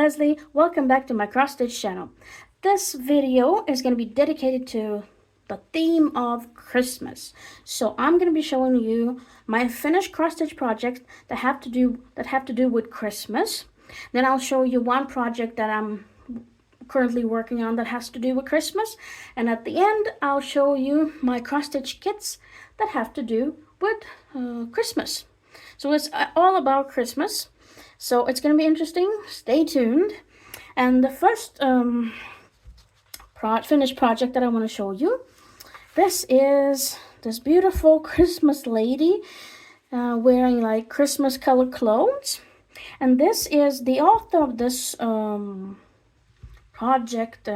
Leslie. Welcome back to my cross stitch channel. This video is going to be dedicated to the theme of Christmas. So I'm going to be showing you my finished cross stitch projects that have to do with Christmas. Then I'll show you one project that I'm currently working on that has to do with Christmas, and at the end I'll show you my cross stitch kits that have to do with Christmas. So it's all about Christmas. So it's going to be interesting. Stay tuned. And the first finished project that I want to show you, this is this beautiful Christmas lady wearing like Christmas colored clothes. And this is the author of this project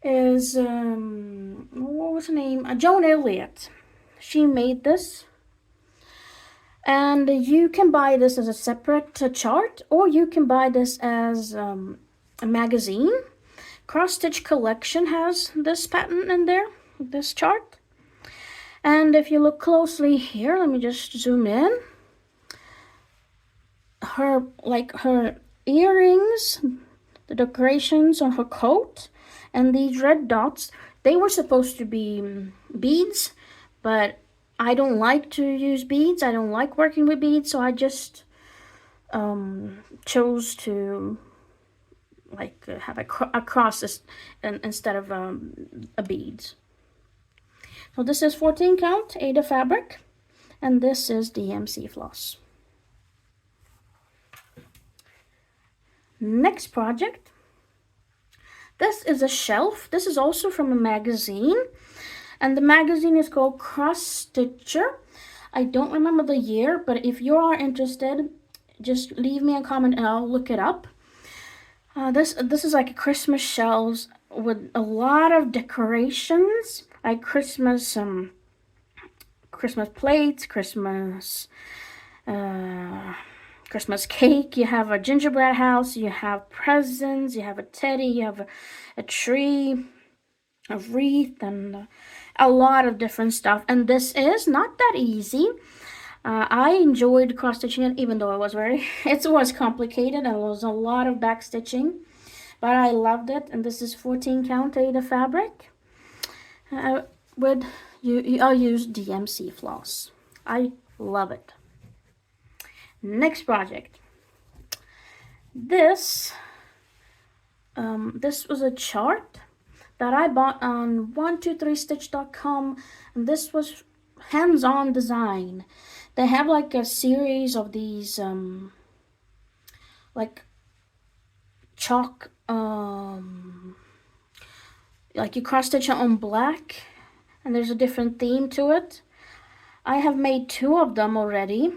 is what was her name? Joan Elliott. She made this. And you can buy this as a separate chart, or you can buy this as a magazine. Cross Stitch Collection has this pattern in there, this chart. And if you look closely here, let me just zoom in. Her earrings, the decorations on her coat, and these red dots, they were supposed to be beads, but I don't like to use beads. I don't like working with beads, so I just chose to have a cross instead of a beads. So this is 14 count Ada fabric, and this is DMC floss. Next project. This is a shelf. This is also from a magazine. And the magazine is called Cross Stitcher. I don't remember the year, but if you are interested, just leave me a comment and I'll look it up. This is like a Christmas shelves with a lot of decorations, like Christmas plates, Christmas cake. You have a gingerbread house. You have presents. You have a teddy. You have a tree, a wreath, and a lot of different stuff. And this is not that easy. I enjoyed cross stitching it, even though it was complicated and there was a lot of back stitching, but I loved it. And this is 14 count Ada fabric. I'll use DMC floss. I love it. Next project. This was a chart that I bought on 123stitch.com, and this was hands-on design. They have like a series of these like chalk, like you cross stitch it on black, and there's a different theme to it. I have made 2 of them already.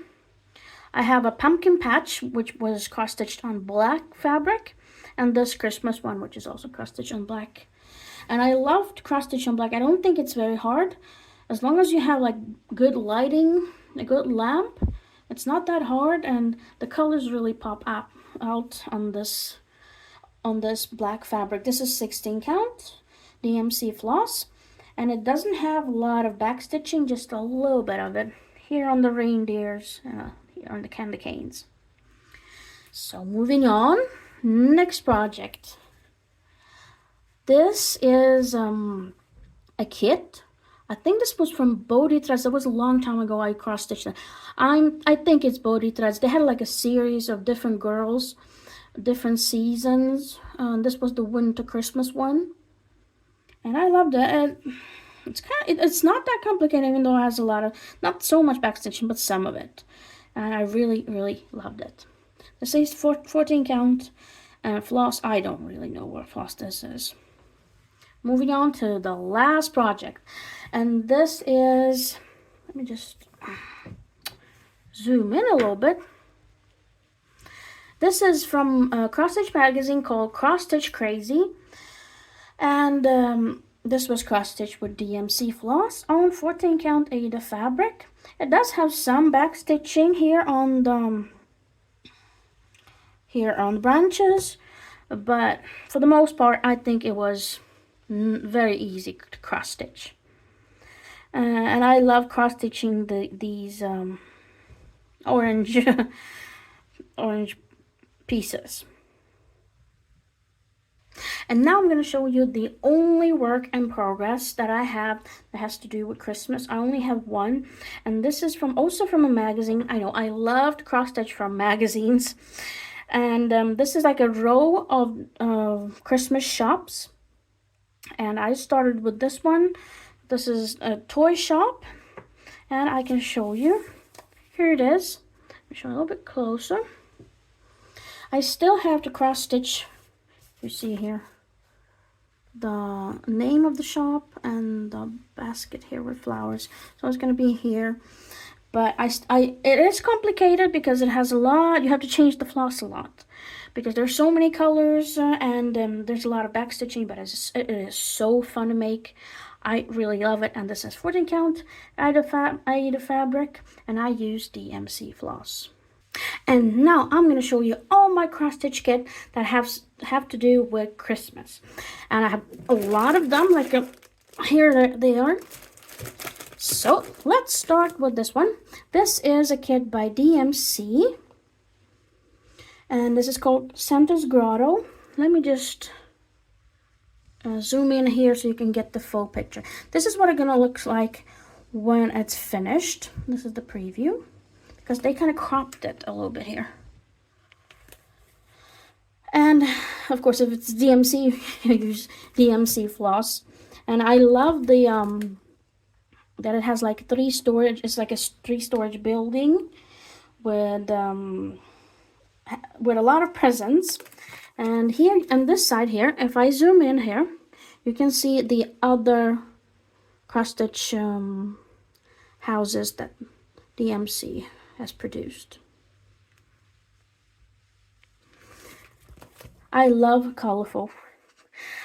I have a pumpkin patch, which was cross stitched on black fabric, and this Christmas one, which is also cross stitched on black. And I loved cross stitch on black. I don't think it's very hard. As long as you have like good lighting, a good lamp, it's not that hard, and the colors really pop out on this black fabric. This is 16 count DMC floss, and it doesn't have a lot of back stitching, just a little bit of it here on the reindeers, here on the candy canes. So moving on, next project. This is a kit. I think this was from Bodhi Threads. That was a long time ago. I cross stitched it. I think it's Bodhi Threads. They had like a series of different girls, different seasons. This was the winter Christmas one, and I loved it. It's not that complicated, even though it has a lot of, not so much back stitching, but some of it, and I really loved it. This is 14 count floss. I don't really know what floss this is. Moving on to the last project, and this is, let me just zoom in a little bit. This is from a cross stitch magazine called Cross Stitch Crazy, and this was cross stitched with DMC floss on 14 count Ada fabric. It does have some back stitching here on the branches, but for the most part I think it was very easy to cross stitch, and I love cross stitching these orange pieces. And now I'm going to show you the only work in progress that I have that has to do with Christmas. I only have one, and this is also from a magazine. I know I loved cross stitch from magazines, and this is like a row of Christmas shops, and I started with this one. This is a toy shop, and I can show you. Here it is. Let me show you a little bit closer. I still have to cross stitch, you see here, the name of the shop and the basket here with flowers. So it's going to be here, but it is complicated because it has a lot. You have to change the floss a lot because there's so many colors, and there's a lot of back stitching, but it is so fun to make. I really love it. And this is 14 count Aida fabric, and I use DMC floss. And now I'm going to show you all my cross stitch kit that have to do with Christmas. And I have a lot of them, like here they are. So let's start with this one. This is a kit by DMC. And this is called Santa's Grotto. Let me just zoom in here so you can get the full picture. This is what it's going to look like when it's finished. This is the preview, because they kind of cropped it a little bit here. And of course, if it's DMC, you use DMC floss. And I love the that it has like 3 storage. It's like a 3 storage building with a lot of presents. And here on this side here, if I zoom in here, you can see the other cross stitch houses that DMC has produced. I love colorful.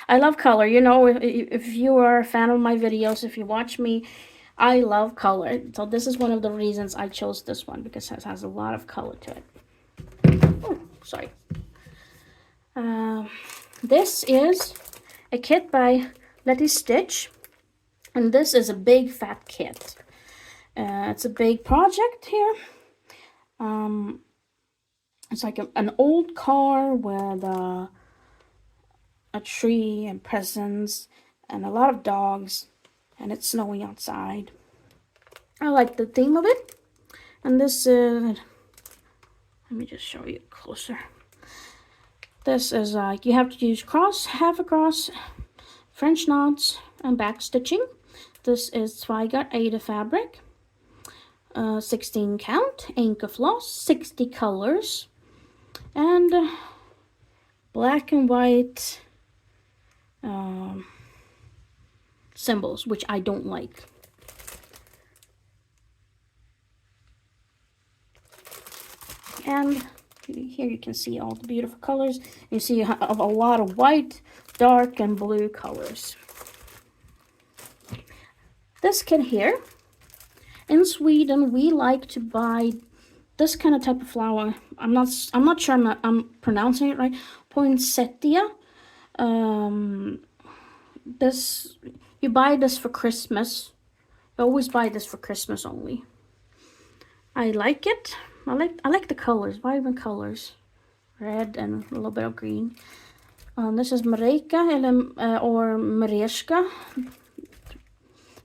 I love color. You know, if you are a fan of my videos, if you watch me, I love color. So this is one of the reasons I chose this one, because it has a lot of color to it. Oh, sorry. This is a kit by Letty Stitch, and this is a big fat kit. It's a big project here. It's like an old car with a tree and presents and a lot of dogs, and it's snowing outside. I like the theme of it. And this let me just show you closer. This is like you have to use half across, French knots, and back stitching. This is Zweigart Aida fabric, 16 count, Inca floss, 60 colors, and black and white symbols, which I don't like. And here you can see all the beautiful colors. You see a lot of white, dark, and blue colors. This kit here, in Sweden, we like to buy this kind of type of flower. I'm not sure I'm pronouncing it right. Poinsettia. You buy this for Christmas. You always buy this for Christmas only. I like it. I like the colors, vibrant colors, red and a little bit of green. This is Mareka or Mereshka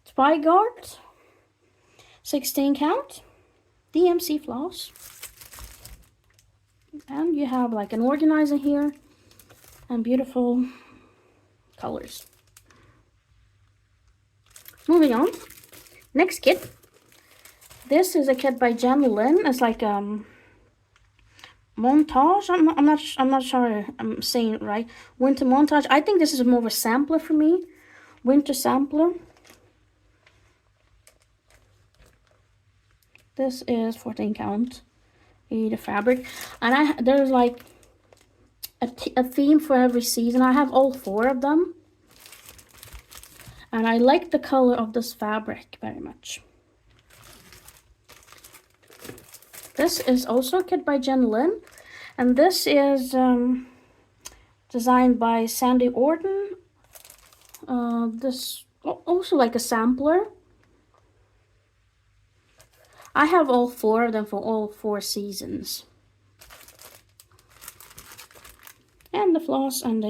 Zweigart, 16 count, DMC floss. And you have like an organizer here and beautiful colors. Moving on, next kit. This is a kit by Jen Lynn. It's like montage. I'm not sure I'm saying it right. Winter montage. I think this is more of a sampler for me. Winter sampler. This is 14 count, the fabric, and there's like a theme for every season. I have all 4 of them, and I like the color of this fabric very much. This is also a kit by Jen Lynn, and this is designed by Sandy Orton. This also like a sampler. I have all 4 of them for all 4 seasons. and the floss, and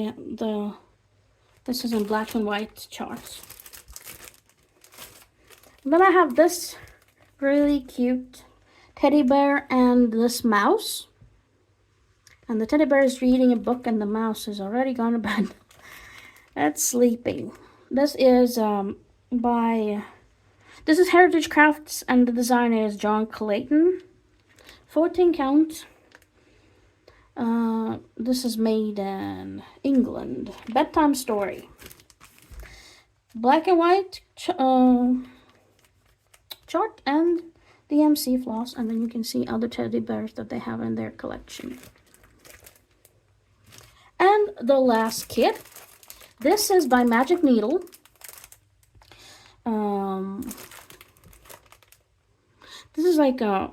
this is in black and white charts. Then I have this really cute teddy bear and this mouse. And the teddy bear is reading a book and the mouse is already gone to bed. It's sleeping. This is this is Heritage Crafts, and the designer is John Clayton. 14 count. This is made in England. Bedtime story. Black and white chart and DMC floss, and then you can see other teddy bears that they have in their collection. And the last kit. This is by Magic Needle. This is like a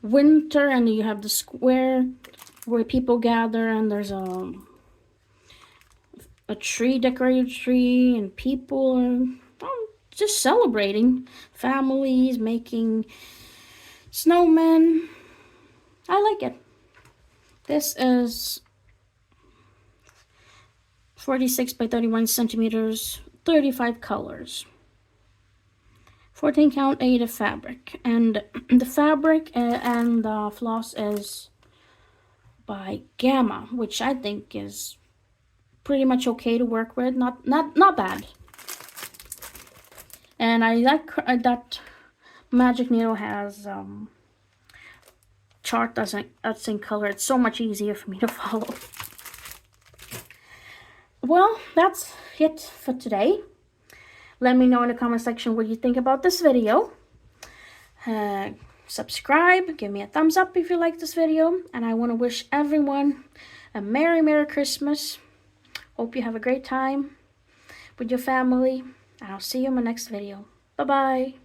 winter, and you have the square where people gather, and there's a tree, decorated tree, and people are just celebrating. Families making snowmen. I like it. This is 46 by 31 centimeters, 35 colors. 14 count, 8 of fabric. And the fabric and the floss is by Gamma, which I think is pretty much okay to work with. Not bad. And I like that Magic Needle has chart that's in color. It's so much easier for me to follow. Well, that's it for today. Let me know in the comment section what you think about this video. Subscribe, give me a thumbs up if you like this video. And I want to wish everyone a Merry Christmas. Hope you have a great time with your family. And I'll see you in my next video. Bye-bye.